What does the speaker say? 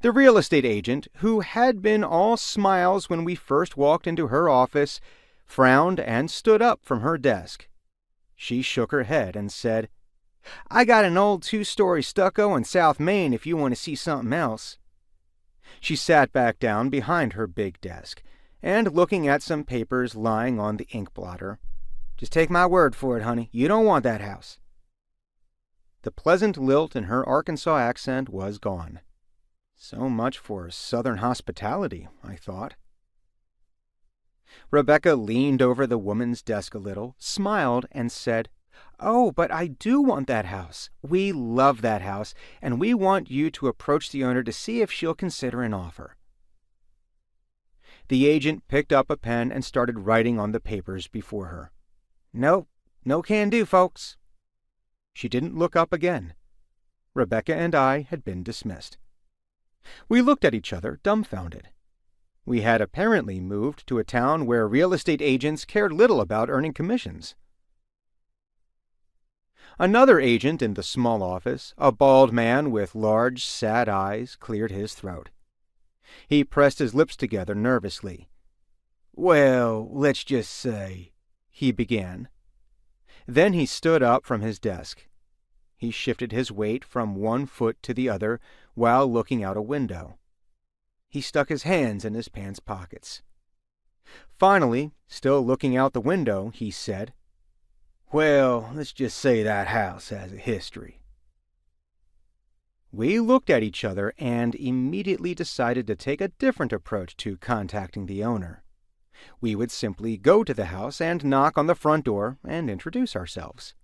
The real estate agent, who had been all smiles when we first walked into her office, frowned and stood up from her desk. She shook her head and said, "I got an old 2-story stucco in South Main if you want to see something else." She sat back down behind her big desk, and looking at some papers lying on the ink blotter, "Just take my word for it, honey, you don't want that house." The pleasant lilt in her Arkansas accent was gone. So much for Southern hospitality, I thought. Rebecca leaned over the woman's desk a little, smiled, and said, "Oh, but I do want that house. We love that house, and we want you to approach the owner to see if she'll consider an offer." The agent picked up a pen and started writing on the papers before her. "Nope, no can do, folks." She didn't look up again. Rebecca and I had been dismissed. We looked at each other, dumbfounded. We had apparently moved to a town where real estate agents cared little about earning commissions. Another agent in the small office, a bald man with large, sad eyes, cleared his throat. He pressed his lips together nervously. "Well, let's just say," he began. Then he stood up from his desk. He shifted his weight from one foot to the other while looking out a window. He stuck his hands in his pants pockets. Finally, still looking out the window, he said, "Well, let's just say that house has a history." We looked at each other and immediately decided to take a different approach to contacting the owner. We would simply go to the house and knock on the front door and introduce ourselves.